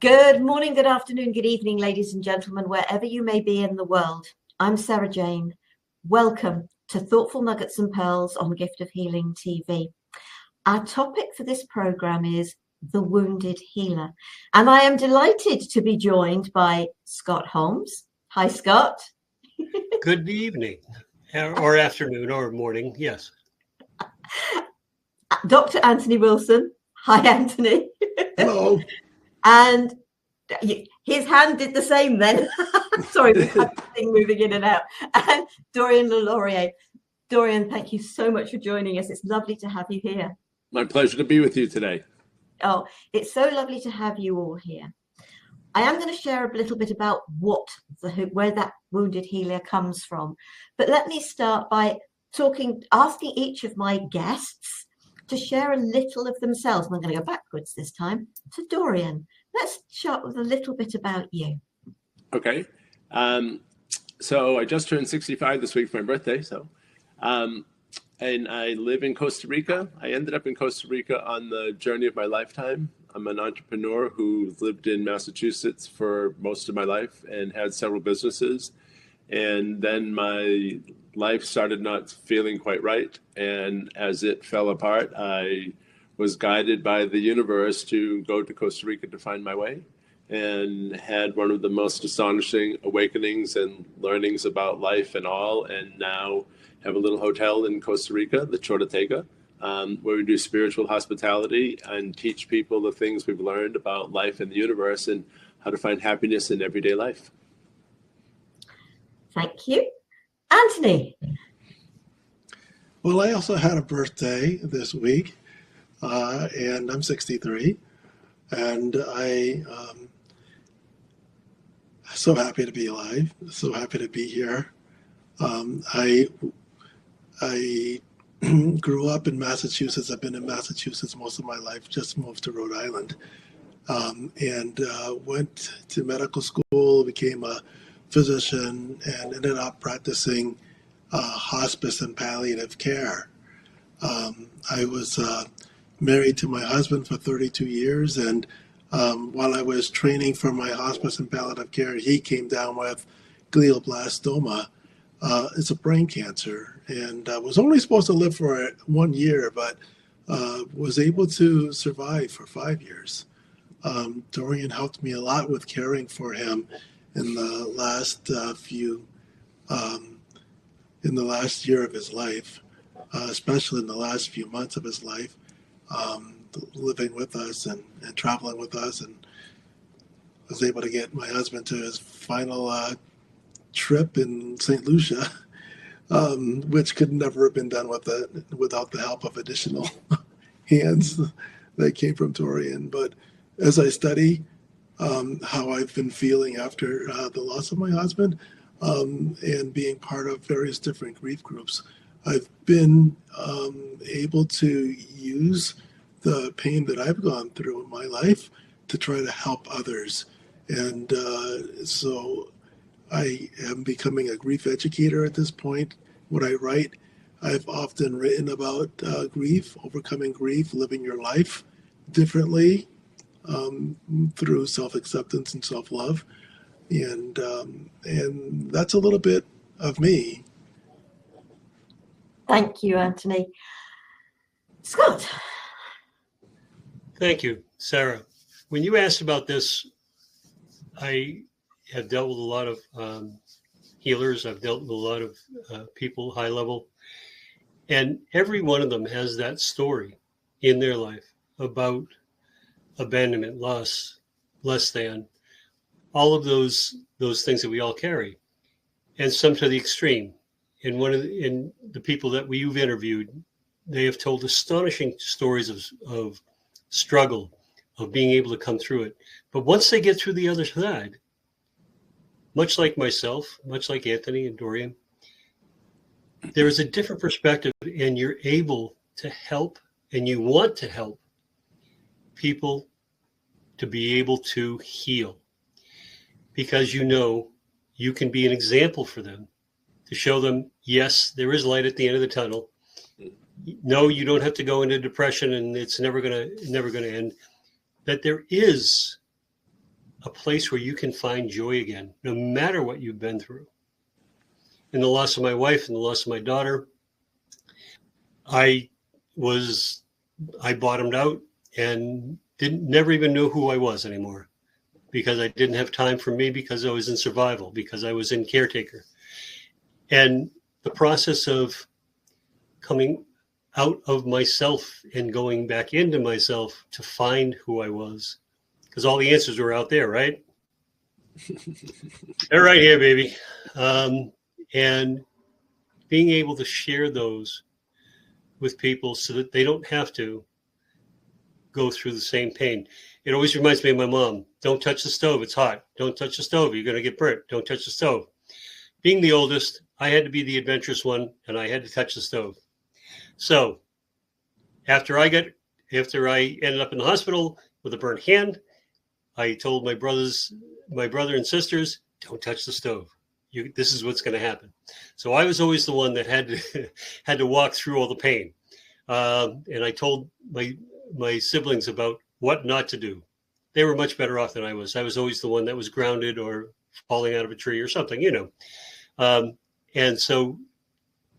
Good morning, good afternoon, good evening, ladies and gentlemen, wherever you may be in the world. I'm Sarah Jane. Welcome to Thoughtful Nuggets and Pearls on Gift of Healing TV. Our topic for this program is The Wounded Healer. And I am delighted to be joined by Scott Holmes. Hi, Scott. Good evening, or afternoon, or morning, yes. Dr. Anthony Wilson. Hi, Anthony. Hello. And his hand did the same then. Sorry, we've had the thing moving in and out. And Dorian Lauriers. Dorian, thank you so much for joining us. It's lovely to have you here. My pleasure to be with you today. Oh, it's so lovely to have you all here. I am going to share a little bit about where that wounded healer comes from. But let me start by asking each of my guests to share a little of themselves. And I'm going to go backwards this time to Dorian. Let's start with a little bit about you. Okay. So I just turned 65 this week for my birthday. And I live in Costa Rica. I ended up in Costa Rica on the journey of my lifetime. I'm an entrepreneur who lived in Massachusetts for most of my life and had several businesses. And then my life started not feeling quite right. And as it fell apart, I was guided by the universe to go to Costa Rica to find my way, and had one of the most astonishing awakenings and learnings about life and all. And now have a little hotel in Costa Rica, the Chorotega, where we do spiritual hospitality and teach people the things we've learned about life and the universe and how to find happiness in everyday life. Thank you. Anthony. Well, I also had a birthday this week, and I'm 63, and I'm so happy to be alive, so happy to be here. I grew up in Massachusetts. I've been in Massachusetts most of my life, just moved to Rhode Island, and went to medical school, became a physician, and ended up practicing hospice and palliative care. I was married to my husband for 32 years, and while I was training for my hospice and palliative care, he came down with glioblastoma. It's a brain cancer, and was only supposed to live for 1 year, but was able to survive for 5 years. Dorian helped me a lot with caring for him in the last in the last year of his life, especially in the last few months of his life, living with us and traveling with us, and was able to get my husband to his final trip in St. Lucia, which could never have been done without the help of additional hands that came from Dorian. But as I study how I've been feeling after the loss of my husband, and being part of various different grief groups, I've been able to use the pain that I've gone through in my life to try to help others. And so I am becoming a grief educator at this point. When I write, I've often written about grief, overcoming grief, living your life differently through self-acceptance and self-love. And that's a little bit of me. Thank you, Anthony. Scott. Thank you, Sarah. When you asked about this, I have dealt with a lot of healers. I've dealt with a lot of people, high level, and every one of them has that story in their life about abandonment, loss, less than, all of those things that we all carry, and some to the extreme. And in the people that you've interviewed, they have told astonishing stories of struggle, of being able to come through it. But once they get through the other side, much like myself, much like Anthony and Dorian, there is a different perspective, and you're able to help, and you want to help people to be able to heal, because you know you can be an example for them, to show them, yes, there is light at the end of the tunnel. No, you don't have to go into depression and it's never gonna end. That there is a place where you can find joy again, no matter what you've been through. In the loss of my wife and the loss of my daughter, I bottomed out and never even knew who I was anymore, because I didn't have time for me, because I was in survival, because I was in caretaker. And the process of coming out of myself and going back into myself to find who I was, because all the answers were out there, right? They're right here, baby. And being able to share those with people so that they don't have to go through the same pain. It always reminds me of my mom. Don't touch the stove. It's hot. Don't touch the stove. You're going to get burnt. Don't touch the stove. Being the oldest, I had to be the adventurous one, and I had to touch the stove. So after I ended up in the hospital with a burnt hand, I told my brother and sisters, don't touch the stove. This is what's going to happen. So I was always the one that had to walk through all the pain. And I told my siblings about what not to do. They were much better off than I was. I was always the one that was grounded or falling out of a tree or something, and so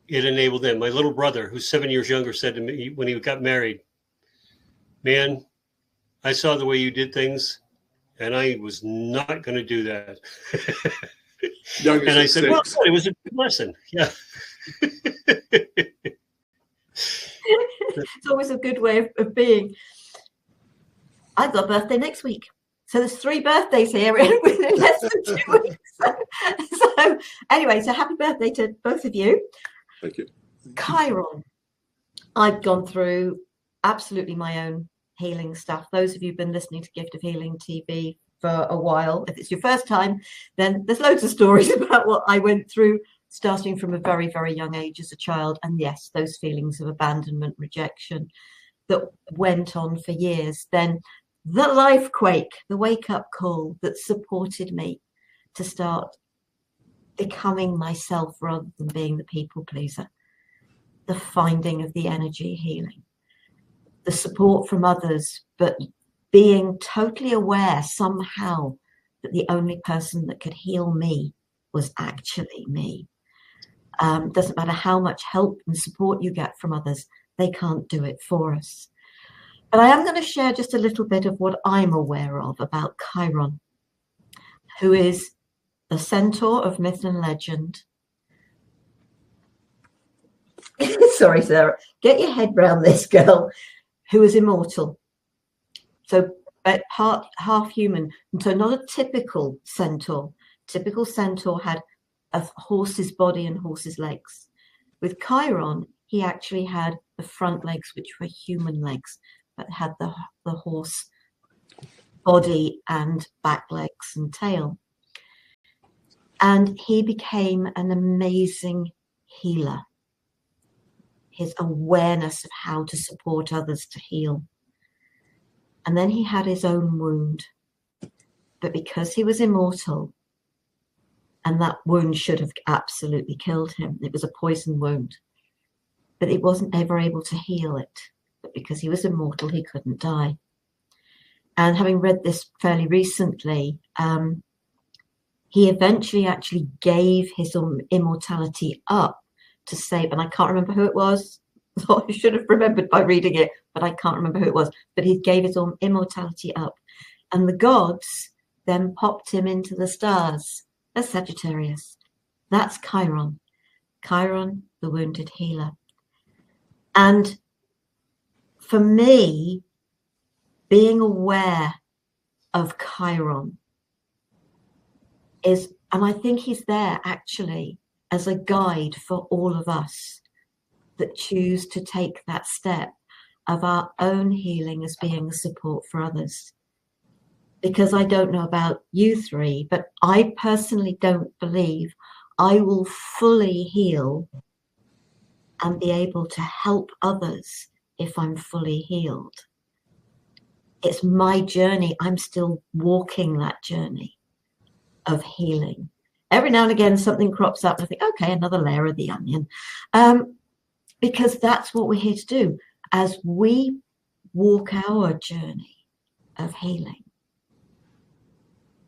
it enabled them. My little brother, who's 7 years younger, said to me when he got married, man, I saw the way you did things, and I was not going to do that. And I said, well, it was a good lesson. Yeah. It's always a good way of being. I've got a birthday next week. So there's 3 birthdays here within less than 2 weeks. So anyway, so happy birthday to both of you. Thank you. Chiron. I've gone through absolutely my own healing stuff. Those of you who've been listening to Gift of Healing TV for a while, if it's your first time, then there's loads of stories about what I went through, starting from a very, very young age as a child. And yes, those feelings of abandonment, rejection that went on for years. Then the life quake, the wake-up call that supported me to start becoming myself rather than being the people pleaser. The finding of the energy healing, the support from others, but being totally aware somehow that the only person that could heal me was actually me. Doesn't matter how much help and support you get from others, they can't do it for us. But I am going to share just a little bit of what I'm aware of about Chiron, who is the centaur of myth and legend. Sorry, Sarah. Get your head round this, girl, who is immortal. So half human. And so not a typical centaur. Typical centaur had a horse's body and horse's legs. With Chiron, he actually had the front legs, which were human legs, but had the horse body and back legs and tail. And he became an amazing healer. His awareness of how to support others to heal. And then he had his own wound. But because he was immortal, and that wound should have absolutely killed him, it was a poison wound, but he wasn't ever able to heal it. But because he was immortal, he couldn't die. And having read this fairly recently, he eventually actually gave his immortality up to save, and I can't remember who it was. I should have remembered by reading it, but I can't remember who it was. But he gave his immortality up. And the gods then popped him into the stars as Sagittarius. That's Chiron. Chiron, the wounded healer. And for me, being aware of Chiron is, and I think he's there actually as a guide for all of us that choose to take that step of our own healing as being a support for others. Because I don't know about you three, but I personally don't believe I will fully heal and be able to help others if I'm fully healed. It's my journey. I'm still walking that journey of healing. Every now and again, something crops up and I think, okay, another layer of the onion. Because that's what we're here to do as we walk our journey of healing.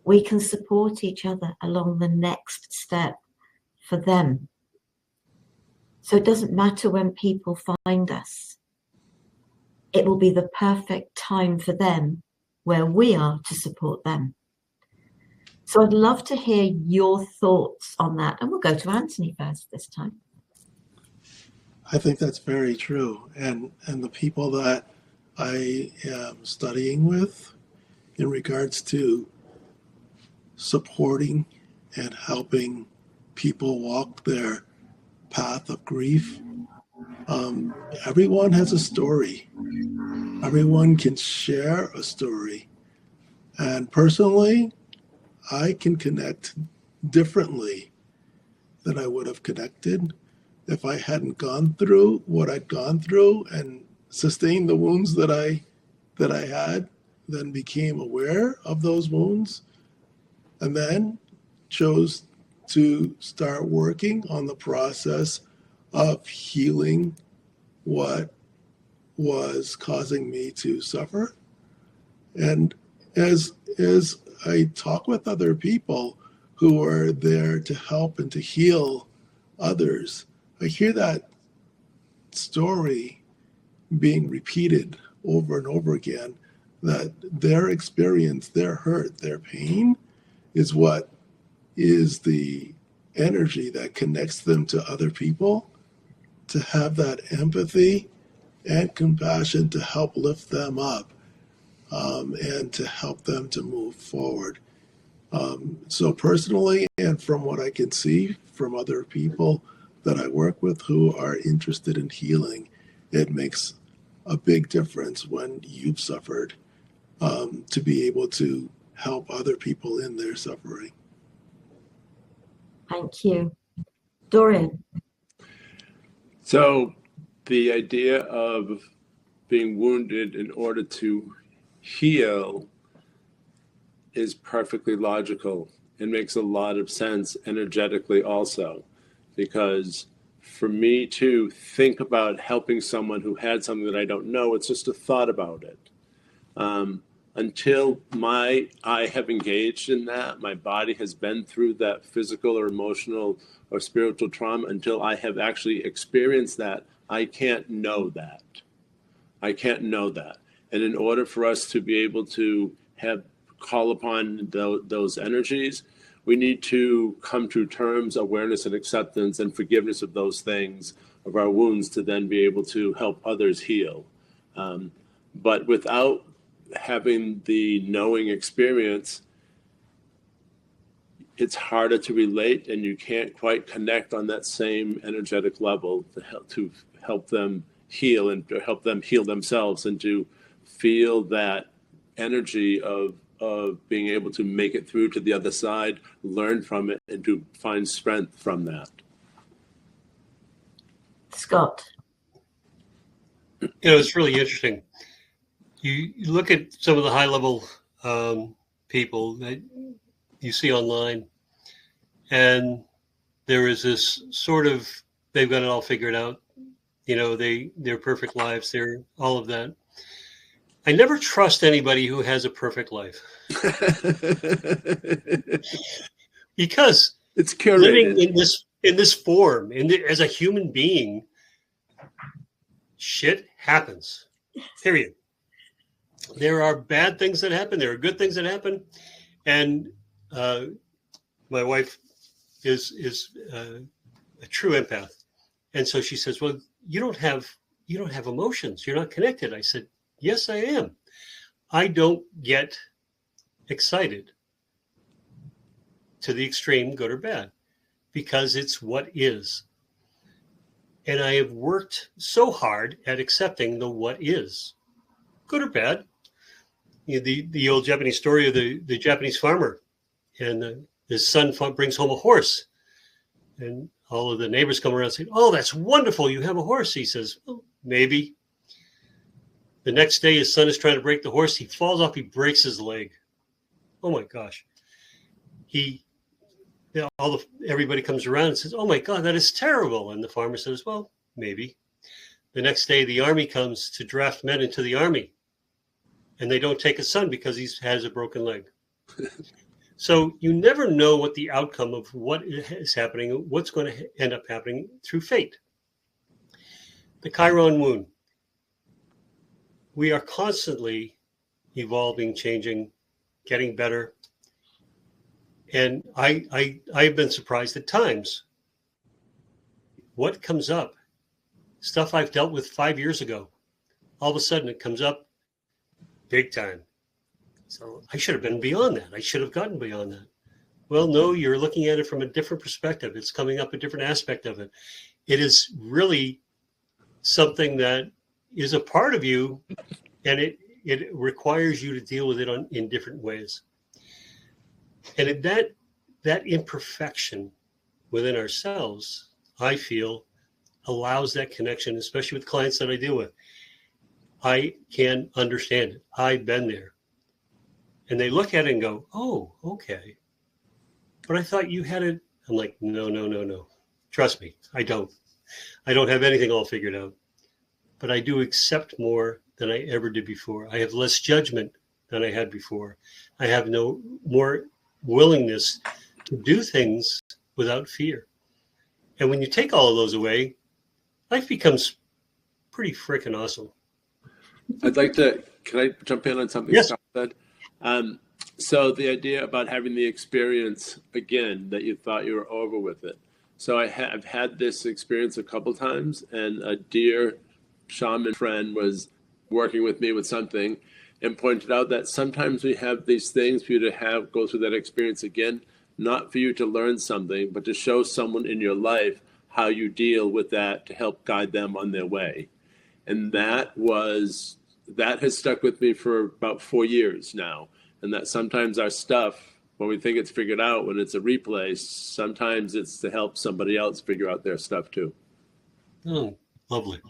we can support each other along the next step for them. So it doesn't matter when people find us. It will be the perfect time for them where we are to support them. So I'd love to hear your thoughts on that. And we'll go to Anthony first this time. I think that's very true. And the people that I am studying with in regards to supporting and helping people walk their path of grief, everyone has a story. Everyone can share a story. And personally, I can connect differently than I would have connected if I hadn't gone through what I'd gone through and sustained the wounds that I had, then became aware of those wounds, and then chose to start working on the process of healing what was causing me to suffer. And as I talk with other people who are there to help and to heal others, I hear that story being repeated over and over again, that their experience, their hurt, their pain is what is the energy that connects them to other people, to have that empathy and compassion to help lift them up, and to help them to move forward. So personally, and from what I can see from other people that I work with who are interested in healing, it makes a big difference when you've suffered, to be able to help other people in their suffering. Thank you. Dorian. So the idea of being wounded in order to heal is perfectly logical. It makes a lot of sense energetically also, because for me to think about helping someone who had something that I don't know, it's just a thought about it. Until I have engaged in that, my body has been through that physical or emotional or spiritual trauma, until I have actually experienced that, I can't know that. I can't know that. And in order for us to be able to call upon those energies, we need to come to terms, awareness and acceptance and forgiveness of those things, of our wounds, to then be able to help others heal. But without having the knowing experience, it's harder to relate, and you can't quite connect on that same energetic level to help them heal and to help them heal themselves, and to feel that energy of being able to make it through to the other side, learn from it, and to find strength from that. Scott. It's really interesting. You look at some of the high-level people that you see online, and there is this sort of, they've got it all figured out. Their perfect lives, they're all of that. I never trust anybody who has a perfect life. Because it's curated. Living in this form, as a human being, shit happens. Period. There are bad things that happen. There are good things that happen. And my wife is a true empath. And so she says, well, you don't have emotions. You're not connected. I said, yes, I am. I don't get excited to the extreme, good or bad, because it's what is. And I have worked so hard at accepting the what is, good or bad. The old Japanese story of the Japanese farmer, and his son brings home a horse, and all of the neighbors come around and say, oh, that's wonderful, you have a horse. He says, well, maybe. The next day, his son is trying to break the horse. He falls off. He breaks his leg. Oh my gosh! Everybody comes around and says, "Oh my God, that is terrible." And the farmer says, "Well, maybe." The next day, the army comes to draft men into the army, and they don't take his son because he has a broken leg. So you never know what the outcome of what is happening, what's going to end up happening through fate. The Chiron wound. We are constantly evolving, changing, getting better. And I've been surprised at times. What comes up, stuff I've dealt with 5 years ago, all of a sudden it comes up big time. So I should have been beyond that. I should have gotten beyond that. Well, no, you're looking at it from a different perspective. It's coming up a different aspect of it. It is really something that is a part of you, and it requires you to deal with it in different ways. And that imperfection within ourselves, I feel, allows that connection, especially with clients that I deal with. I can understand it. I've been there. And they look at it and go, oh, okay. But I thought you had it. I'm like, no. Trust me, I don't. I don't have anything all figured out. But I do accept more than I ever did before. I have less judgment than I had before. I have no more willingness to do things without fear. And when you take all of those away, life becomes pretty freaking awesome. Can I jump in on something Yes. Scott said? So the idea about having the experience again, that you thought you were over with it. So I've had this experience a couple times, and a dear shaman friend was working with me with something and pointed out that sometimes we have these things for you to go through that experience again, not for you to learn something, but to show someone in your life how you deal with that to help guide them on their way. And that has stuck with me for about 4 years now. And that sometimes our stuff, when we think it's figured out, when it's a replay, sometimes it's to help somebody else figure out their stuff too. Oh, lovely.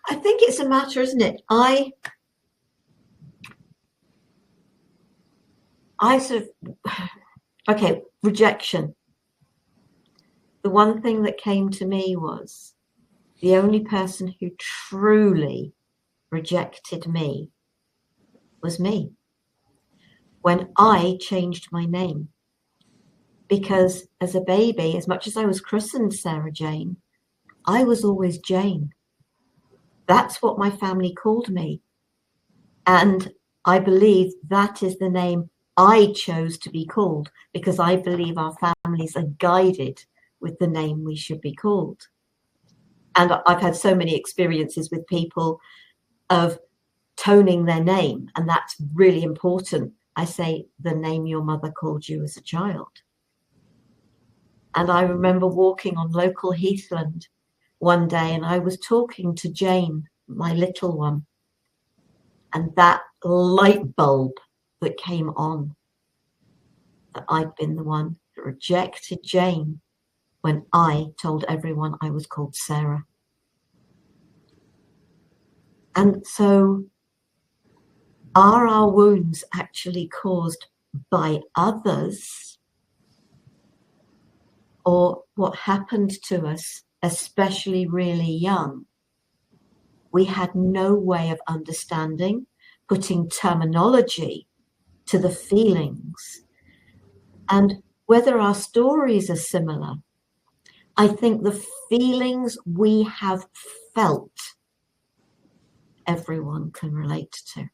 I think it's a matter, isn't it? I sort of, rejection. The one thing that came to me was the only person who truly rejected me was me. When I changed my name. Because as a baby, as much as I was christened Sarah Jane, I was always Jane. That's what my family called me. And I believe that is the name I chose to be called, because I believe our families are guided with the name we should be called. And I've had so many experiences with people of toning their name, and that's really important. I say the name your mother called you as a child. And I remember walking on local heathland one day, and I was talking to Jane, my little one, and that light bulb that came on, that I'd been the one that rejected Jane when I told everyone I was called Sarah. And so, are our wounds actually caused by others, or what happened to us, especially really young? We had no way of understanding, putting terminology to the feelings. And whether our stories are similar, I think the feelings we have felt, everyone can relate to.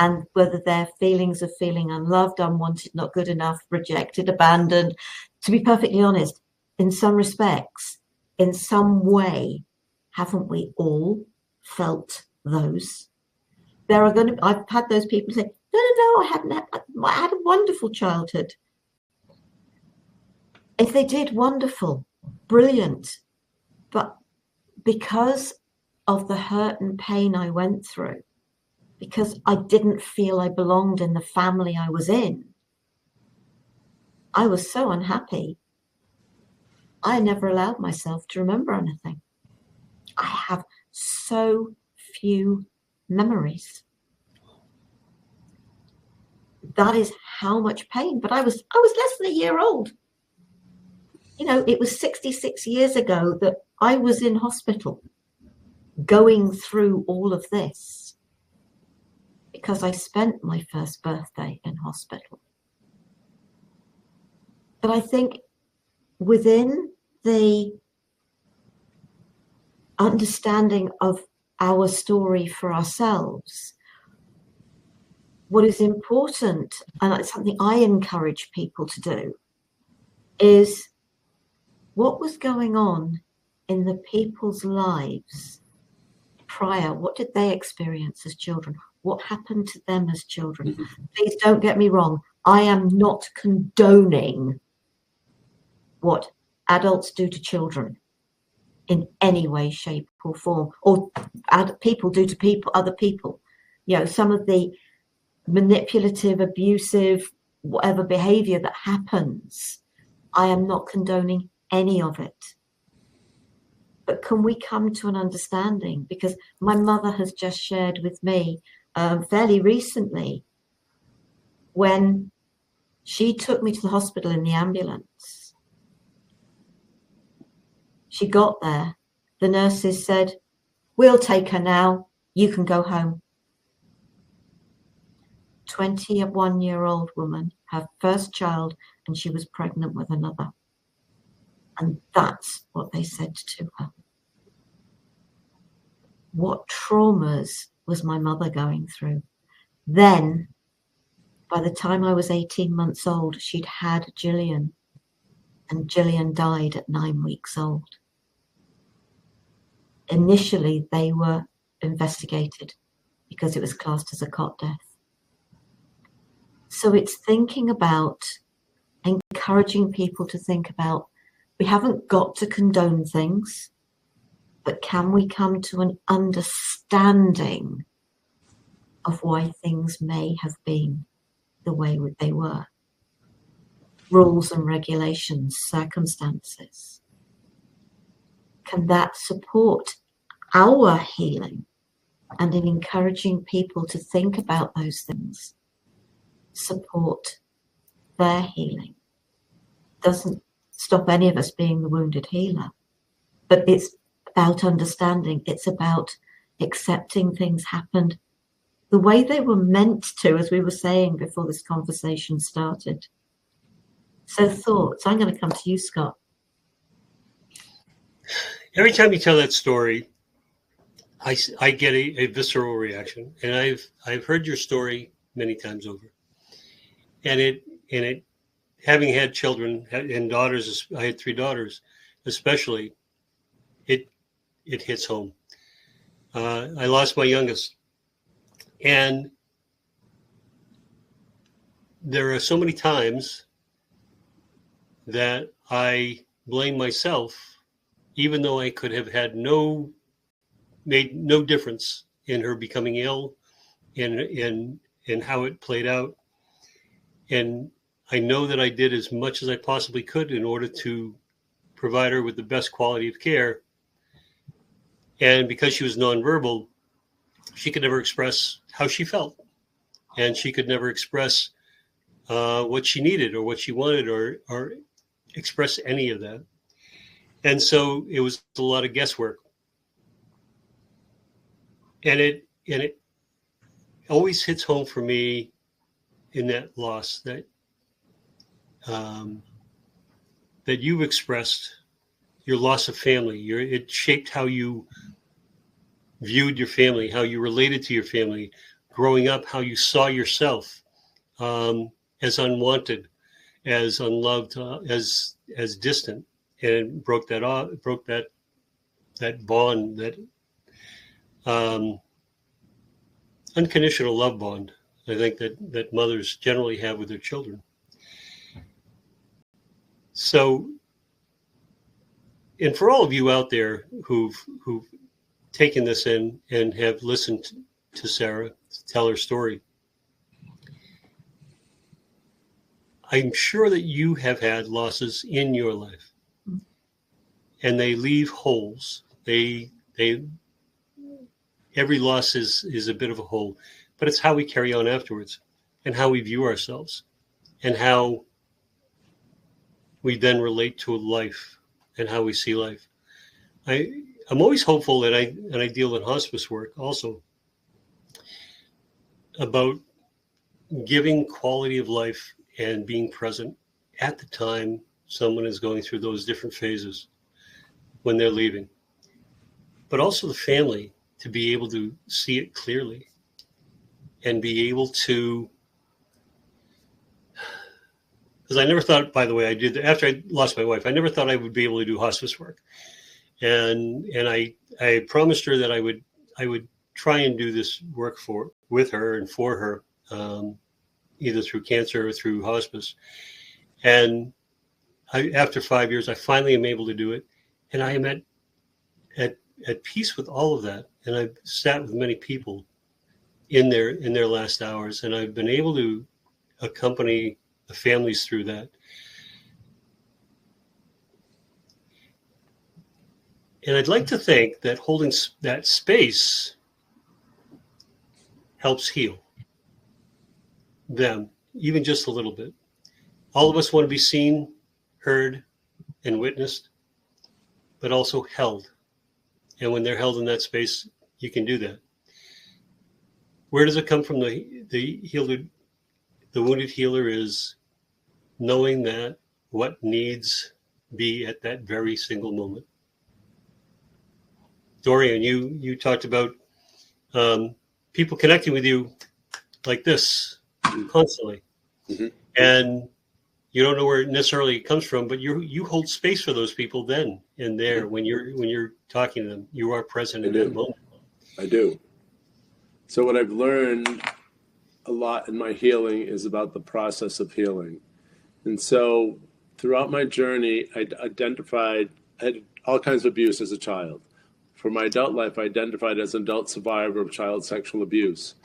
And whether they're feelings of feeling unloved, unwanted, not good enough, rejected, abandoned, to be perfectly honest, in some respects, in some way, haven't we all felt those? I've had those people say, no, I had a wonderful childhood. If they did, wonderful, brilliant. But because of the hurt and pain I went through, because I didn't feel I belonged in the family I was in, I was so unhappy. I never allowed myself to remember anything. I have so few memories. That is how much pain. But I was less than a year old. You know, it was 66 years ago that I was in hospital going through all of this, because I spent my first birthday in hospital. But I think within the understanding of our story for ourselves, what is important, and it's something I encourage people to do, is what was going on in the people's lives prior. What did they experience as children? What happened to them as children? Please don't get me wrong. I am not condoning what adults do to children in any way, shape, or form, or people do to people, other people. You know, some of the manipulative, abusive, whatever behavior that happens, I am not condoning any of it. But can we come to an understanding? Because my mother has just shared with me fairly recently, when she took me to the hospital in the ambulance. She got there. The nurses said, "We'll take her now. You can go home." 21-year-old woman, her first child, and she was pregnant with another. And that's what they said to her. What traumas was my mother going through? Then, by the time I was 18 months old, she'd had Gillian, and Gillian died at 9 weeks old. Initially, they were investigated because it was classed as a cot death. So it's thinking about, encouraging people to think about, we haven't got to condone things, but can we come to an understanding of why things may have been the way they were? Rules and regulations, circumstances. Can that support our healing? And in encouraging people to think about those things, support their healing. Doesn't stop any of us being the wounded healer, but it's about understanding. It's about accepting things happened the way they were meant to, as we were saying before this conversation started. So thoughts. I'm going to come to you, Scott. Every time you tell that story, I get a visceral reaction, and I've heard your story many times over, and it having had children and daughters, I had 3 daughters, especially, it hits home. I lost my youngest, and there are so many times that I blame myself, even though I could have had made no difference in her becoming ill, in how it played out. And I know that I did as much as I possibly could in order to provide her with the best quality of care. And because she was nonverbal, she could never express how she felt. And she could never express what she needed or what she wanted, or express any of that. And so it was a lot of guesswork. And it always hits home for me in that loss that you've expressed your loss of family. It shaped how you viewed your family, how you related to your family, growing up, how you saw yourself as unwanted, as unloved, as distant, and broke that bond, that unconditional love bond, I think that mothers generally have with their children. So, and for all of you out there who've taken this in and have listened to Sara tell her story, I'm sure that you have had losses in your life, and they leave holes. Every loss is a bit of a hole, but it's how we carry on afterwards, and how we view ourselves, and how we then relate to life, and how we see life. I'm always hopeful, and I deal in hospice work also. about giving quality of life and being present at the time someone is going through those different phases when they're leaving, but also the family to be able to see it clearly and be able to, because I never thought, by the way, I did after I lost my wife, I never thought I would be able to do hospice work. And I promised her that I would try and do this work with her and for her, either through cancer or through hospice. And after 5 years, I finally am able to do it. And I am at peace with all of that. And I've sat with many people in their last hours, and I've been able to accompany the families through that. And I'd like to think that holding that space helps heal them, even just a little bit. All of us want to be seen, heard, and witnessed, but also held. And when they're held in that space, you can do that. Where does it come from? The wounded healer is knowing that what needs be at that very single moment. Dorian, you talked about people connecting with you like this constantly, and you don't know where it necessarily comes from, but you hold space for those people then and there when you're talking to them. You are present in that moment. I do. So what I've learned a lot in my healing is about the process of healing. And so throughout my journey, I had all kinds of abuse as a child. For my adult life, I identified as an adult survivor of child sexual abuse.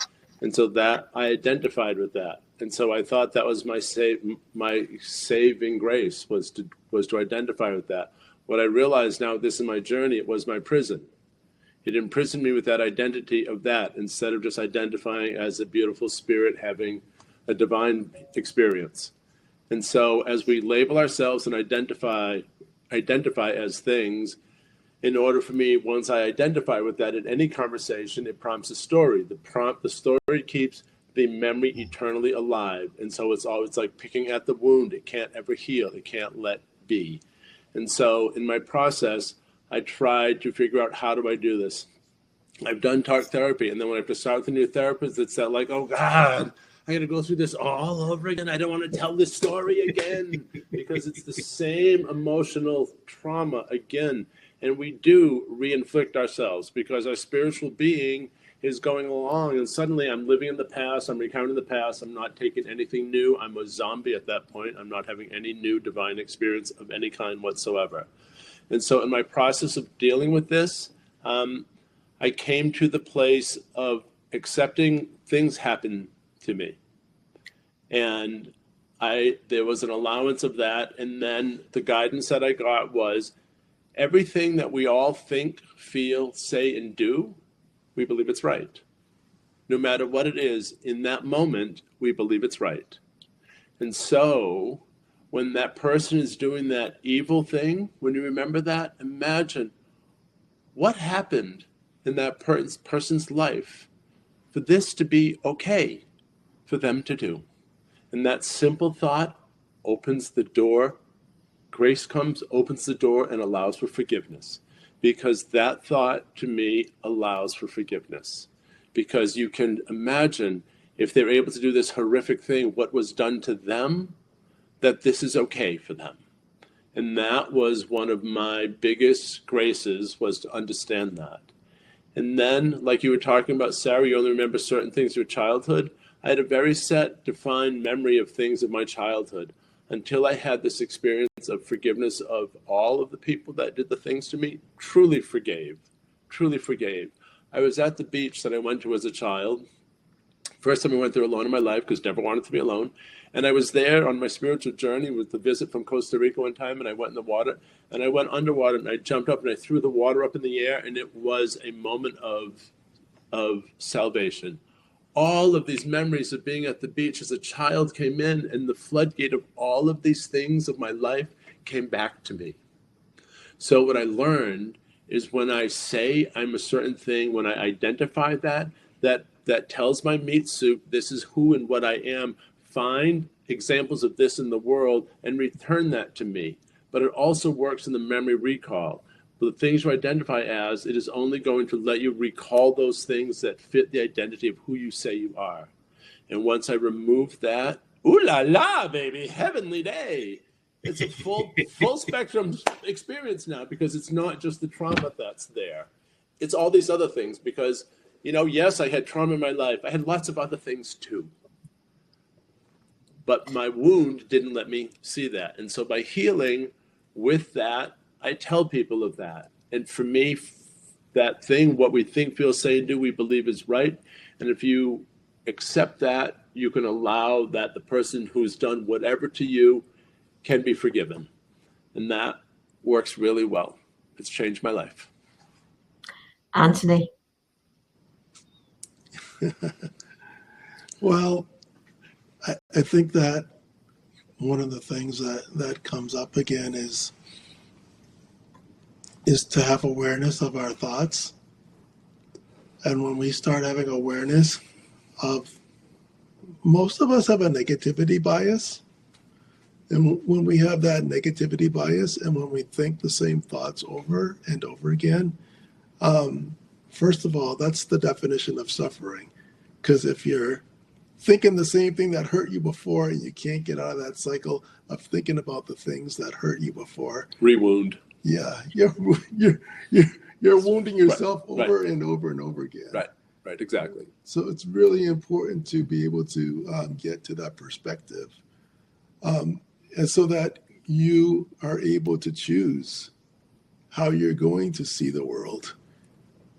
And so that I identified with that. And so I thought that was my saving grace was to identify with that. What I realize now, this in my journey, it was my prison. It imprisoned me with that identity of that instead of just identifying as a beautiful spirit having a divine experience. And so as we label ourselves and identify as things, in order for me, once I identify with that in any conversation, it prompts a story. The story keeps the memory eternally alive. And so it's always like picking at the wound. It can't ever heal. It can't let be. And so in my process, I tried to figure out, how do I do this? I've done talk therapy. And then when I have to start with a new therapist, it's that like, oh God, I got to go through this all over again. I don't want to tell this story again because it's the same emotional trauma again. And we do re-inflict ourselves because our spiritual being is going along and suddenly I'm living in the past, I'm recounting the past, I'm not taking anything new. I'm a zombie at that point. I'm not having any new divine experience of any kind whatsoever. And so in my process of dealing with this, I came to the place of accepting things happen to me. And there was an allowance of that. And then the guidance that I got was, everything that we all think, feel, say, and do, we believe it's right. No matter what it is, in that moment, we believe it's right. And so when that person is doing that evil thing, when you remember that, imagine what happened in that person's life for this to be okay for them to do. And that simple thought opens the door. Grace comes, opens the door, and allows for forgiveness. Because that thought, to me, allows for forgiveness. Because you can imagine, if they're able to do this horrific thing, what was done to them, that this is okay for them. And that was one of my biggest graces, was to understand that. And then, like you were talking about, Sarah, you only remember certain things of your childhood. I had a very set, defined memory of things of my childhood. Until I had this experience of forgiveness of all of the people that did the things to me, truly forgave. I was at the beach that I went to as a child. First time I went there alone in my life, because never wanted to be alone. And I was there on my spiritual journey with the visit from Costa Rica one time, and I went in the water, and I went underwater, and I jumped up, and I threw the water up in the air, and it was a moment of salvation. All of these memories of being at the beach as a child came in, and the floodgate of all of these things of my life came back to me. So what I learned is when I say I'm a certain thing, when I identify that that tells my meat suit, this is who and what I am. Find examples of this in the world and return that to me. But it also works in the memory recall. But the things you identify as, it is only going to let you recall those things that fit the identity of who you say you are. And once I remove that, ooh la la, baby, heavenly day. It's a full spectrum experience now, because it's not just the trauma that's there. It's all these other things, because, yes, I had trauma in my life. I had lots of other things too. But my wound didn't let me see that. And so by healing with that, I tell people of that. And for me, that thing, what we think, feel, say, and do, we believe is right. And if you accept that, you can allow that the person who's done whatever to you can be forgiven. And that works really well. It's changed my life. Anthony. Well, I think that one of the things that comes up again is to have awareness of our thoughts. And when we start having awareness of, most of us have a negativity bias. And when we have that negativity bias, and when we think the same thoughts over and over again, first of all, that's the definition of suffering. Because if you're thinking the same thing that hurt you before, and you can't get out of that cycle of thinking about the things that hurt you before, Rewound. Yeah, you're wounding yourself over and over and over again. Right, exactly. So it's really important to be able to get to that perspective, and so that you are able to choose how you're going to see the world.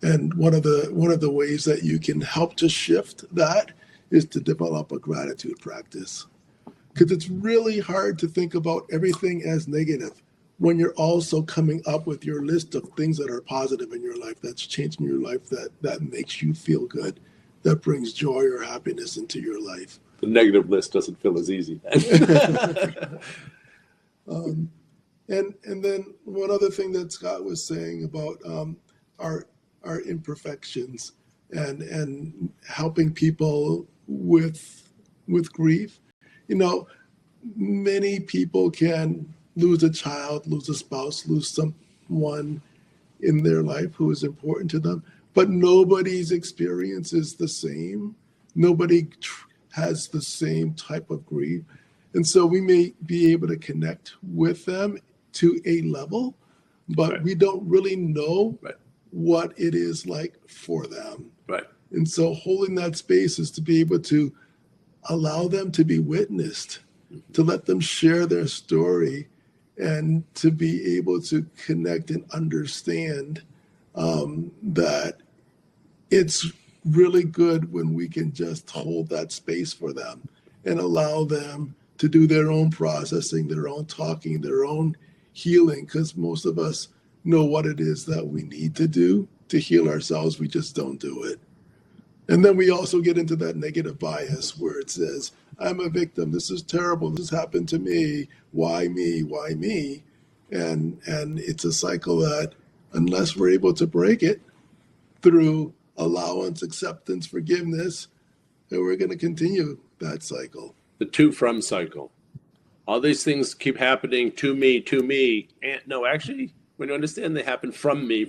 And one of the ways that you can help to shift that is to develop a gratitude practice, because it's really hard to think about everything as negative when you're also coming up with your list of things that are positive in your life, that's changing your life, that makes you feel good, that brings joy or happiness into your life. The negative list doesn't feel as easy. And then one other thing that Scott was saying about our imperfections and helping people with grief. Many people can lose a child, lose a spouse, lose someone in their life who is important to them, but nobody's experience is the same. Nobody has the same type of grief. And so we may be able to connect with them to a level, but we don't really know what it is like for them. Right. And so holding that space is to be able to allow them to be witnessed, to let them share their story, and to be able to connect and understand that it's really good when we can just hold that space for them and allow them to do their own processing, their own talking, their own healing, because most of us know what it is that we need to do to heal ourselves. We just don't do it. And then we also get into that negative bias where it says, I'm a victim. This is terrible. This happened to me. Why me? Why me? And it's a cycle that, unless we're able to break it through allowance, acceptance, forgiveness, then we're going to continue that cycle. The to from cycle. All these things keep happening to me. And no, actually, when you understand they happen from me,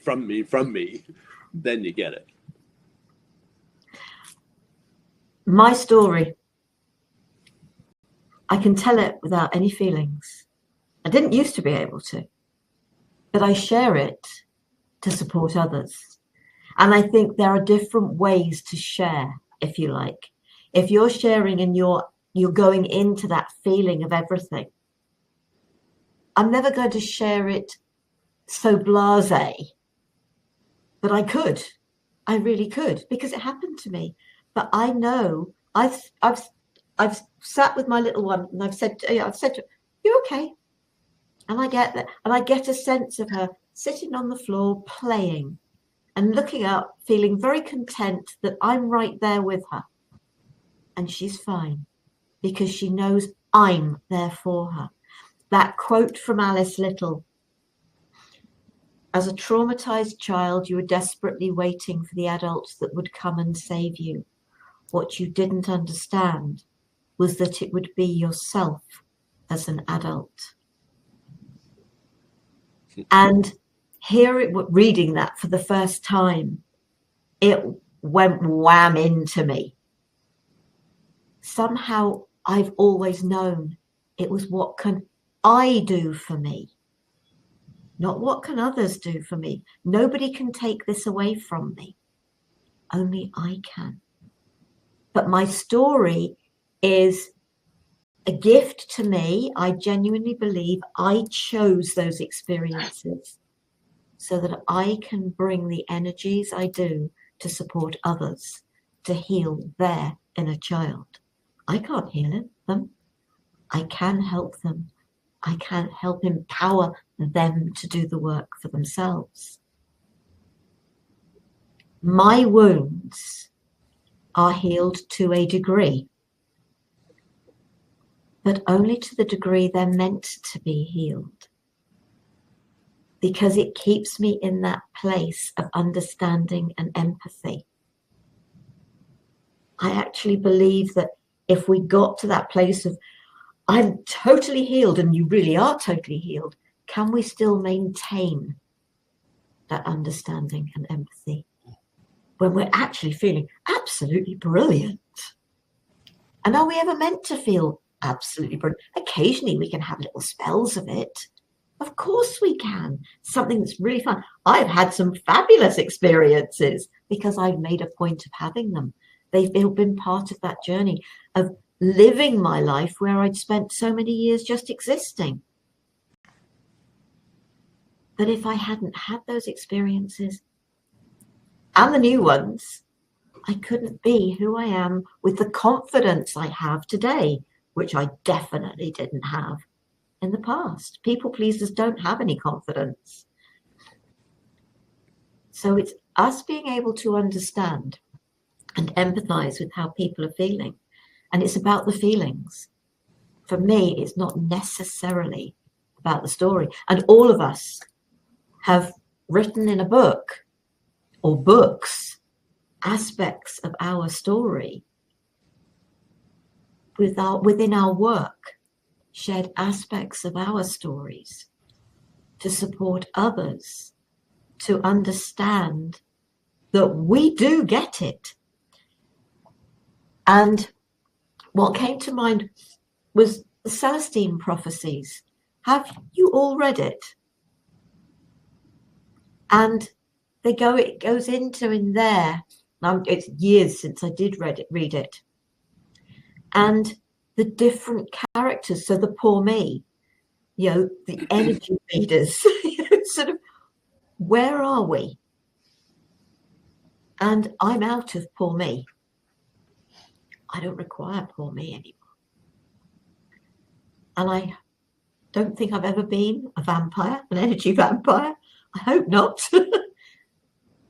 then you get it. My story, I can tell it without any feelings. I didn't used to be able to, but I share it to support others. And I think there are different ways to share, if you like. If you're sharing and you're going into that feeling of everything, I'm never going to share it so blasé, but I could. I really could, because it happened to me. But I know I've sat with my little one and I've said to her, "You're okay," and I get that, and I get a sense of her sitting on the floor playing and looking up, feeling very content that I'm right there with her, and she's fine because she knows I'm there for her. That quote from Alice Little: "As a traumatized child, you were desperately waiting for the adults that would come and save you. What you didn't understand was that it would be yourself as an adult. And reading that for the first time, it went wham into me. Somehow I've always known it was what can I do for me, not what can others do for me. Nobody can take this away from me. Only I can. But my story is a gift to me. I genuinely believe I chose those experiences so that I can bring the energies I do to support others, to heal their inner child. I can't heal them. I can help them. I can help empower them to do the work for themselves. My wounds are healed to a degree, but only to the degree they're meant to be healed, because it keeps me in that place of understanding and empathy. I actually believe that if we got to that place of I'm totally healed and you really are totally healed, can we still maintain that understanding and empathy when we're actually feeling absolutely brilliant? And are we ever meant to feel absolutely brilliant? Occasionally we can have little spells of it. Of course we can. Something that's really fun. I've had some fabulous experiences because I've made a point of having them. They've been part of that journey of living my life where I'd spent so many years just existing. But if I hadn't had those experiences and the new ones, I couldn't be who I am with the confidence I have today, which I definitely didn't have in the past. People pleasers don't have any confidence. So it's us being able to understand and empathize with how people are feeling. And it's about the feelings. For me, it's not necessarily about the story. And all of us have written in a book or books aspects of our story within our work, shared aspects of our stories to support others to understand that we do get it. And what came to mind was the Celestine prophecies. Have you all read it? And it goes into in there. Now, it's years since I did read it. And the different characters, so the poor me, the energy leaders, sort of, where are we? And I'm out of poor me. I don't require poor me anymore. And I don't think I've ever been a vampire, an energy vampire. I hope not.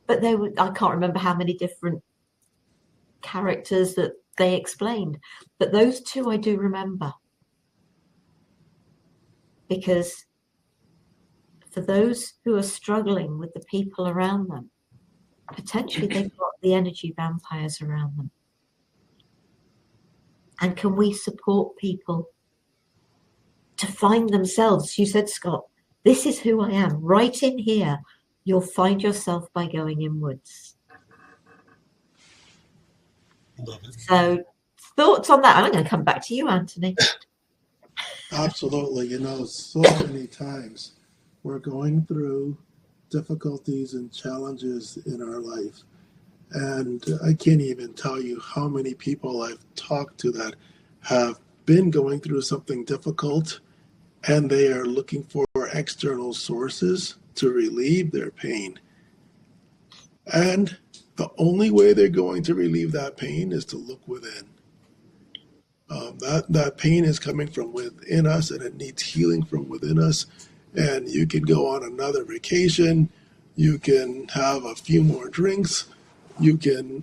But I can't remember how many different characters that they explained. But those two I do remember. Because for those who are struggling with the people around them, potentially they've got the energy vampires around them. And can we support people to find themselves? You said, Scott, this is who I am. Right in here, you'll find yourself by going inwards. Love it. So thoughts on that? I'm going to come back to you, Anthony. Absolutely. So many times we're going through difficulties and challenges in our life. And I can't even tell you how many people I've talked to that have been going through something difficult and they are looking for external sources to relieve their pain. And the only way they're going to relieve that pain is to look within. That pain is coming from within us and it needs healing from within us. And you can go on another vacation. You can have a few more drinks. You can,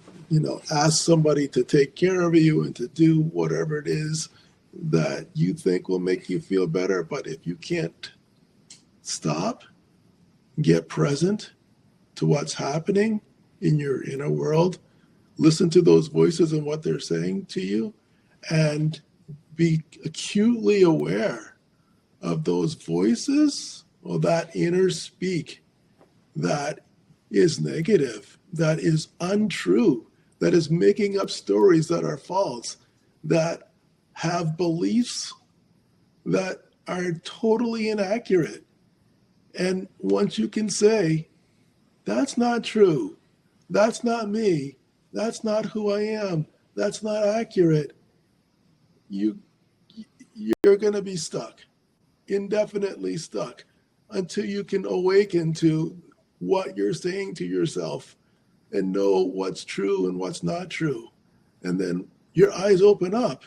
ask somebody to take care of you and to do whatever it is that you think will make you feel better. But if you can't stop, get present to what's happening in your inner world, listen to those voices and what they're saying to you, and be acutely aware of those voices or that inner speak that is negative, that is untrue, that is making up stories that are false, that have beliefs that are totally inaccurate. And once you can say, that's not true, that's not me, that's not who I am, that's not accurate, you're going to be stuck, indefinitely stuck, until you can awaken to what you're saying to yourself and know what's true and what's not true. And then your eyes open up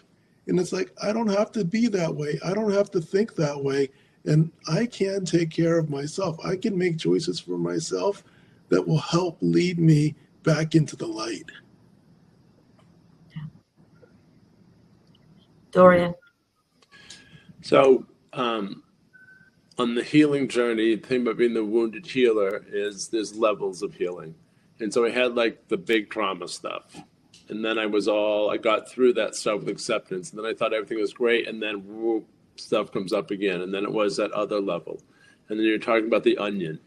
and it's like, I don't have to be that way. I don't have to think that way. And I can take care of myself. I can make choices for myself that will help lead me back into the light. Dorian. So on the healing journey, the thing about being the wounded healer is there's levels of healing. And so I had like the big trauma stuff. And then I got through that stuff with acceptance. And then I thought everything was great. And then whoop, stuff comes up again. And then it was that other level. And then you're talking about the onion.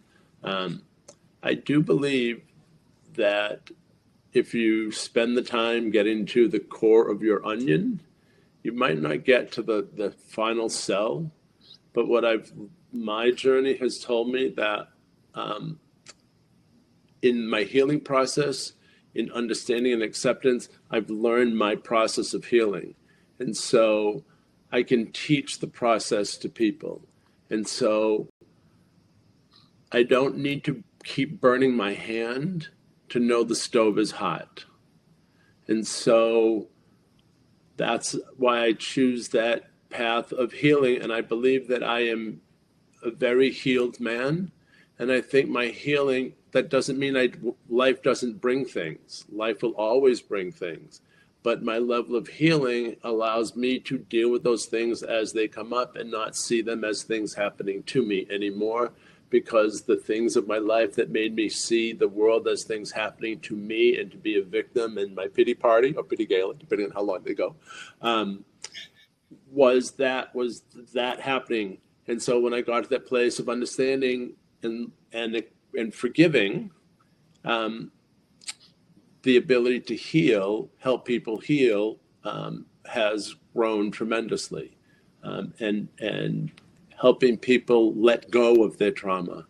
I do believe that if you spend the time getting to the core of your onion, you might not get to the final cell. But my journey has told me that in my healing process, in understanding and acceptance, I've learned my process of healing. And so I can teach the process to people. And so I don't need to keep burning my hand to know the stove is hot. And so that's why I choose that path of healing. And I believe that I am a very healed man. And I think my healing, that doesn't mean life doesn't bring things. Life will always bring things. But my level of healing allows me to deal with those things as they come up and not see them as things happening to me anymore, because the things of my life that made me see the world as things happening to me and to be a victim in my pity party or pity gala, depending on how long they go, was that happening. And so when I got to that place of understanding and forgiving, the ability to heal, help people heal, has grown tremendously. And helping people let go of their trauma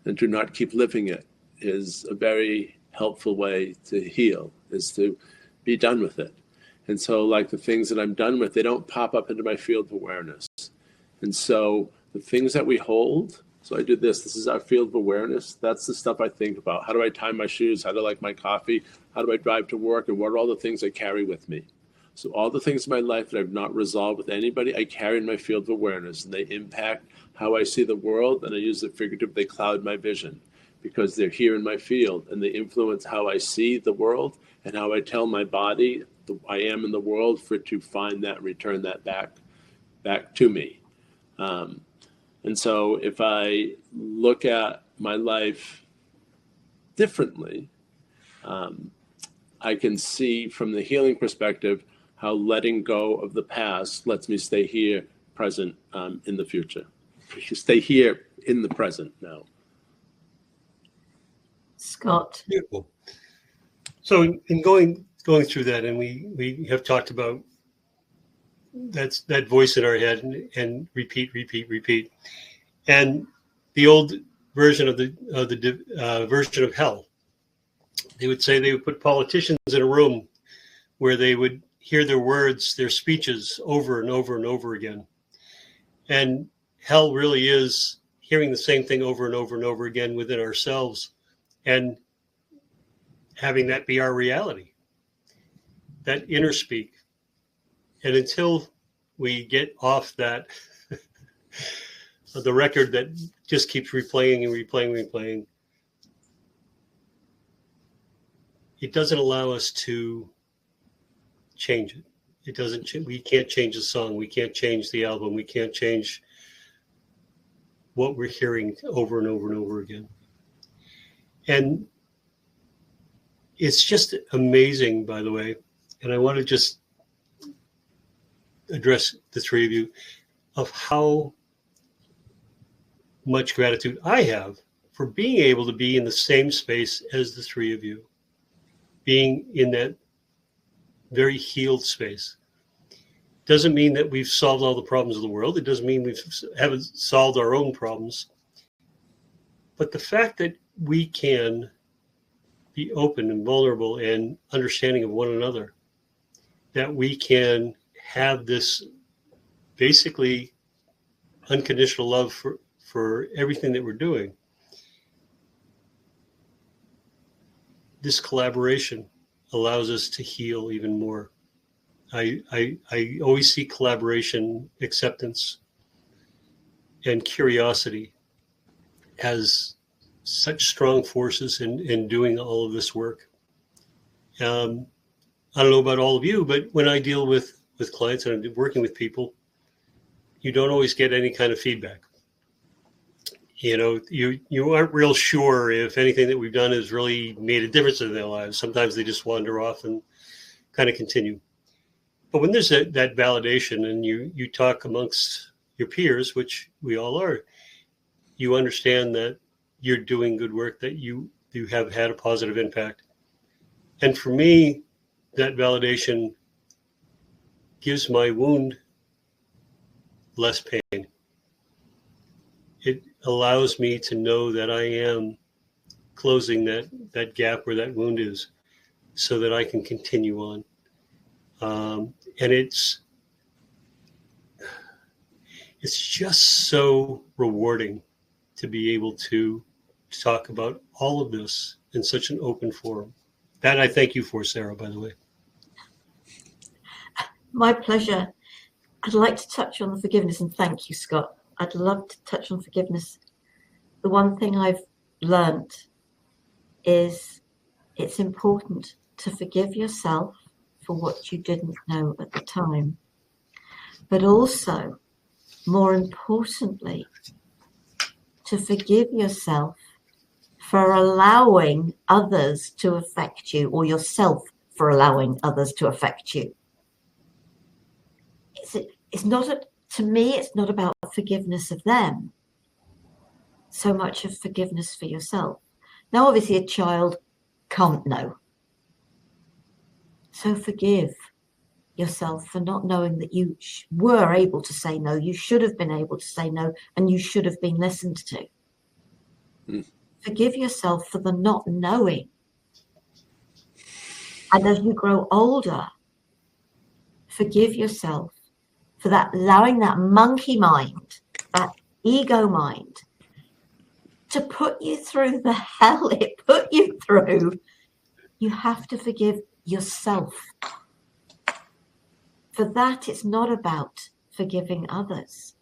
and to not keep living it is a very helpful way to heal, is to be done with it. And so like the things that I'm done with, they don't pop up into my field of awareness. And so the things that we hold, so I do this is our field of awareness. That's the stuff I think about. How do I tie my shoes? How do I like my coffee? How do I drive to work? And what are all the things I carry with me? So all the things in my life that I've not resolved with anybody, I carry in my field of awareness, and they impact how I see the world. And I use the figurative, they cloud my vision because they're here in my field, and they influence how I see the world and how I tell my body I am in the world for it to find that, return that back to me. And so if I look at my life differently, I can see from the healing perspective how letting go of the past lets me stay here, present, in the future. Stay here in the present now. Scott. Beautiful. So in going through that, and we have talked about that voice in our head and repeat. And the old version of the version of hell, they would say they would put politicians in a room where they would hear their words, their speeches over and over and over again. And hell really is hearing the same thing over and over and over again within ourselves and having that be our reality, that inner speak. And until we get off that, the record that just keeps replaying and replaying, it doesn't allow us to change it. It doesn't. We can't change the song. We can't change the album. We can't change what we're hearing over and over and over again. And it's just amazing, by the way. And I want to just address the three of you of how much gratitude I have for being able to be in the same space as the three of you, being in that very healed space. Doesn't mean that we've solved all the problems of the world. It doesn't mean we haven't solved our own problems. But the fact that we can be open and vulnerable and understanding of one another, that we can have this basically unconditional love for everything that we're doing. This collaboration allows us to heal even more. I always see collaboration, acceptance, and curiosity as such strong forces in doing all of this work. I don't know about all of you, but when I deal with clients and I'm working with people, you don't always get any kind of feedback. You know, you aren't real sure if anything that we've done has really made a difference in their lives. Sometimes they just wander off and kind of continue. But when there's that validation and you talk amongst your peers, which we all are, you understand that you're doing good work, that you have had a positive impact. And for me, that validation gives my wound less pain. It allows me to know that I am closing that gap where that wound is so that I can continue on. And it's just so rewarding to be able to talk about all of this in such an open forum. That I thank you for, Sara, by the way. My pleasure. I'd like to touch on the forgiveness, and thank you, Scott. I'd love to touch on forgiveness. The one thing I've learnt is it's important to forgive yourself for what you didn't know at the time, but also, more importantly, to forgive yourself for allowing others to affect you, or yourself for allowing others to affect you. It's not to me, it's not about forgiveness of them so much of forgiveness for yourself. Now, obviously, a child can't know. So forgive yourself for not knowing that you were able to say no. You should have been able to say no, and you should have been listened to. Forgive yourself for the not knowing. And as you grow older, forgive yourself for that, allowing that monkey mind, that ego mind, to put you through the hell it put you through. You have to forgive yourself. For that, it's not about forgiving others.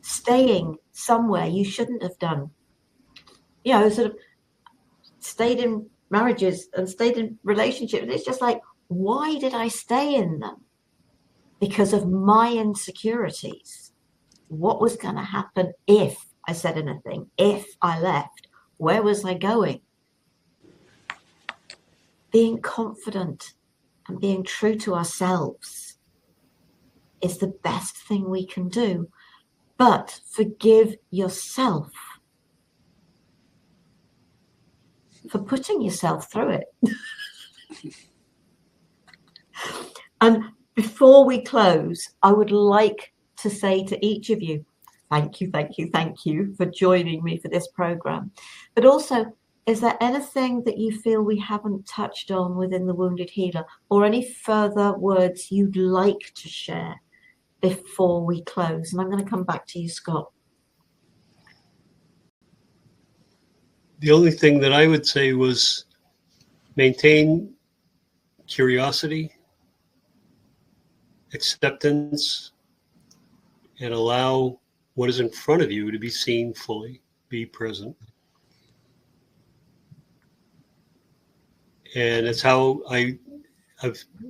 Staying somewhere you shouldn't have done. You know, sort of stayed in marriages and stayed in relationships. It's just like, why did I stay in them? Because of my insecurities. What was going to happen if I said anything? If I left? Where was I going? Being confident and being true to ourselves is the best thing we can do. But forgive yourself for putting yourself through it. And before we close, I would like to say to each of you, thank you for joining me for this program. But also, is there anything that you feel we haven't touched on within the Wounded Healer, or any further words you'd like to share before we close? And I'm going to come back to you, Scott. The only thing that I would say was maintain curiosity, acceptance, and allow what is in front of you to be seen fully. Be present. And it's how I've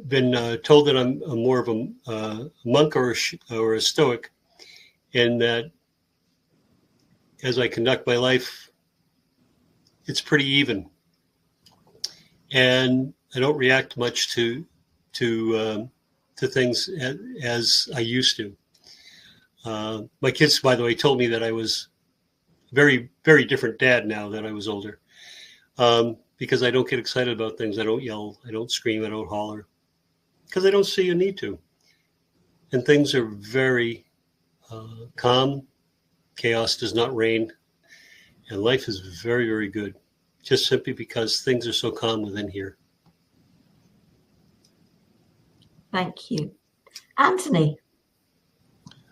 been told that I'm more of a monk or a stoic, in that as I conduct my life, it's pretty even. and I don't react much to things as I used to. My kids, by the way, told me that I was very, very different dad now that I was older, because I don't get excited about things. I don't yell, I don't scream, I don't holler, because I don't see a need to. And things are very calm. Chaos does not reign, and life is very, very good, just simply because things are so calm within here. Thank you. Anthony?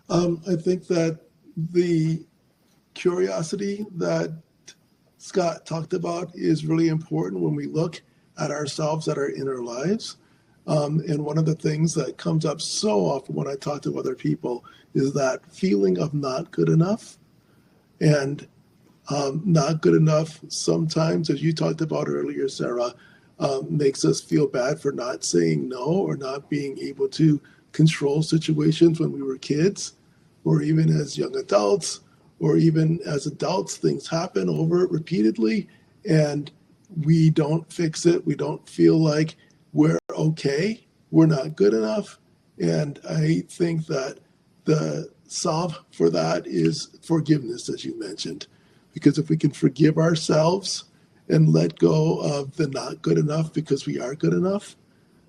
I think that the curiosity that Scott talked about is really important when we look at ourselves, at our inner lives. And one of the things that comes up so often when I talk to other people is that feeling of not good enough. And not good enough sometimes, as you talked about earlier, Sarah, makes us feel bad for not saying no or not being able to control situations when we were kids, or even as young adults, or even as adults. Things happen over repeatedly and we don't fix it. We don't feel like we're okay. We're not good enough. And I think that the solve for that is forgiveness, as you mentioned, because if we can forgive ourselves and let go of the not good enough because we are good enough,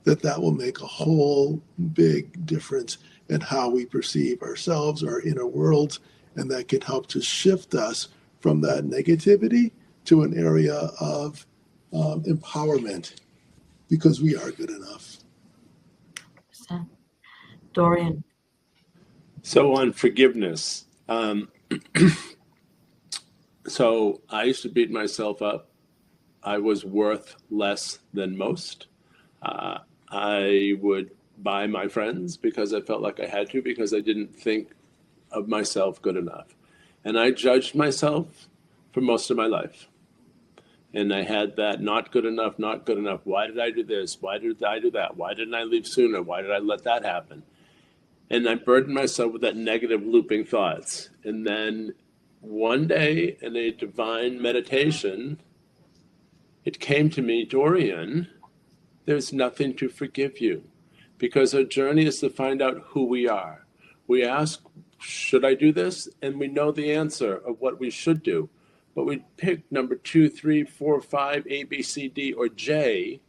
that will make a whole big difference in how we perceive ourselves, our inner worlds, and that can help to shift us from that negativity to an area of empowerment because we are good enough. Dorian? So on forgiveness, so I used to beat myself up. I was worth less than most. I would buy my friends because I felt like I had to, because I didn't think of myself good enough. And I judged myself for most of my life. And I had that not good enough, not good enough. Why did I do this? Why did I do that? Why didn't I leave sooner? Why did I let that happen? And I burdened myself with that negative looping thoughts. And then one day in a divine meditation, it came to me, Dorian, there's nothing to forgive you, because our journey is to find out who we are. We ask, should I do this? And we know the answer of what we should do. But we pick number 2, 3, 4, 5, A, B, C, D, or J,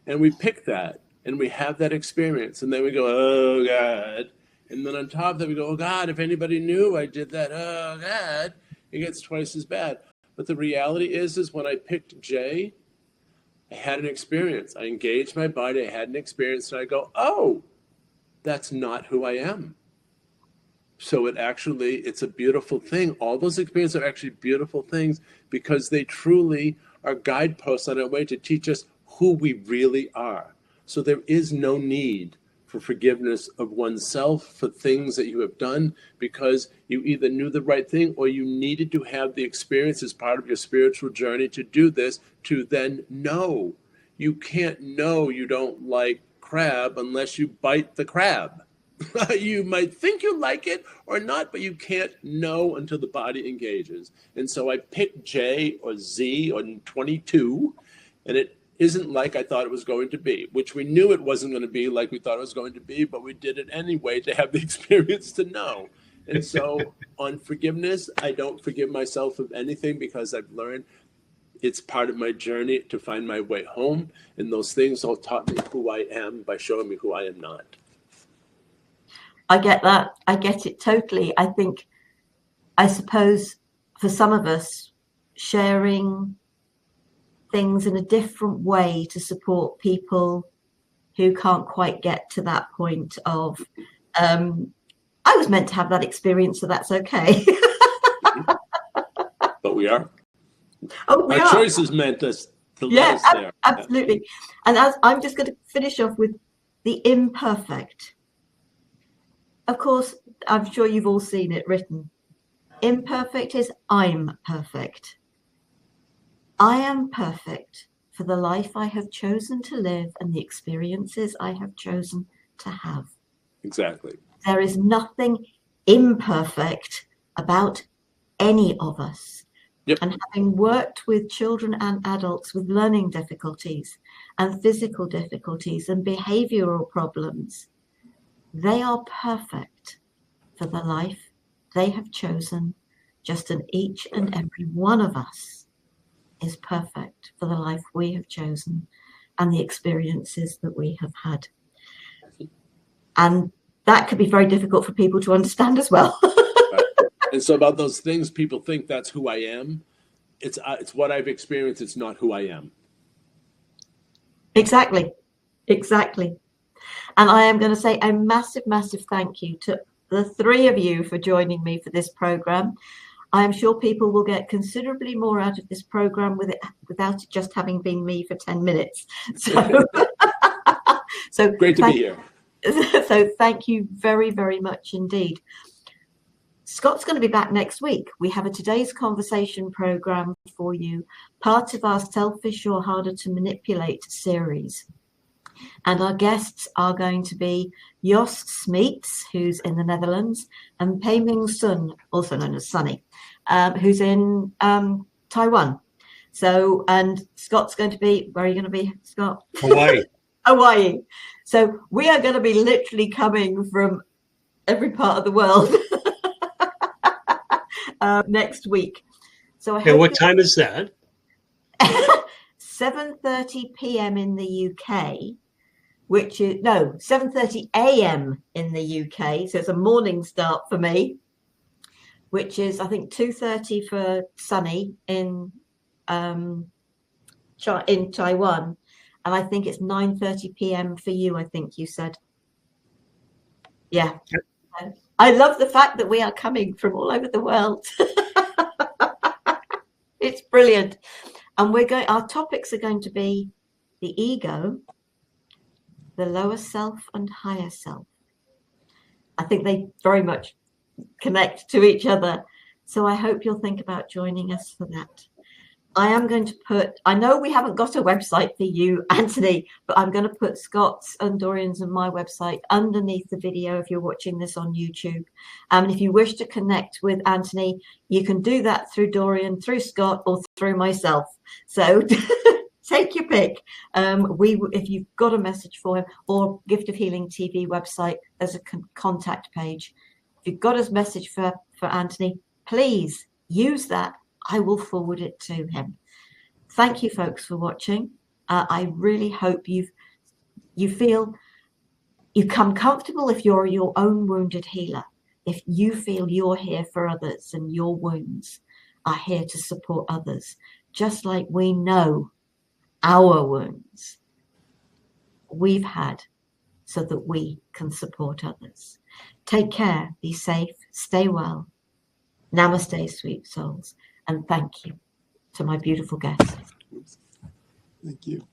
and we pick that, and we have that experience. And then we go, oh, God. And then on top of that, we go, oh, God, if anybody knew I did that, oh, God, it gets twice as bad. But the reality is when I picked J, I had an experience. I engaged my body. I had an experience. And I go, oh, that's not who I am. So it's a beautiful thing. All those experiences are actually beautiful things because they truly are guideposts on our way to teach us who we really are. So there is no need for forgiveness of oneself for things that you have done because you either knew the right thing or you needed to have the experience as part of your spiritual journey to do this, to then know. You can't know you don't like crab unless you bite the crab. You might think you like it or not, but you can't know until the body engages. And so I picked J or Z or 22, and it isn't like I thought it was going to be, which we knew it wasn't going to be like we thought it was going to be, but we did it anyway to have the experience to know. And so on forgiveness, I don't forgive myself of anything because I've learned it's part of my journey to find my way home. And those things all taught me who I am by showing me who I am not. I get that. I get it totally. I suppose for some of us, sharing things in a different way to support people who can't quite get to that point of, I was meant to have that experience, so that's okay. But we are. Oh, we Our are. choices meant us to let us there. Absolutely. And as I'm just going to finish off with the imperfect. Of course, I'm sure you've all seen it written. Imperfect is I'm perfect. I am perfect for the life I have chosen to live and the experiences I have chosen to have. Exactly. There is nothing imperfect about any of us. Yep. And having worked with children and adults with learning difficulties and physical difficulties and behavioral problems, they are perfect for the life they have chosen. Just in each and every one of us is perfect for the life we have chosen and the experiences that we have had. And that could be very difficult for people to understand as well. Right. And so about those things, people think that's who I am. It's what I've experienced. It's not who I am. Exactly. And I am going to say a massive, massive thank you to the three of you for joining me for this program. I am sure people will get considerably more out of this program without it just having been me for 10 minutes. So Great to be here. So thank you very, very much indeed. Scott's going to be back next week. We have a Today's Conversation program for you, part of our Selfish or Harder to Manipulate series. And our guests are going to be Jos Smeets, who's in the Netherlands, and Pei Ming Sun, also known as Sunny, who's in Taiwan. So, and Scott's going to be, where are you going to be, Scott? Hawaii. Hawaii. So we are going to be literally coming from every part of the world next week. So I And what time is that? 7:30 p.m. in the UK, which is 7:30 a.m. in the UK. So it's a morning start for me, which is I think 2:30 for Sunny in Taiwan, and I think it's 9:30 p.m. for you. I think you said, yeah. Yep. I love the fact that we are coming from all over the world. It's brilliant. And our topics are going to be the ego, the lower self and higher self. I think they very much connect to each other. So I hope you'll think about joining us for that. I am going to I know we haven't got a website for you, Anthony, but I'm going to put Scott's and Dorian's and my website underneath the video if you're watching this on YouTube. And if you wish to connect with Anthony, you can do that through Dorian, through Scott, or through myself. So take your pick. If you've got a message for him, or Gift of Healing TV website, there's a contact page. If you've got a message for Anthony, please use that. I will forward it to him. Thank you, folks, for watching. I really hope you feel you come comfortable if you're your own wounded healer. If you feel you're here for others and your wounds are here to support others, just like we know our wounds we've had so that we can support others. Take care, be safe, stay well. Namaste, sweet souls. And thank you to my beautiful guests. Thank you.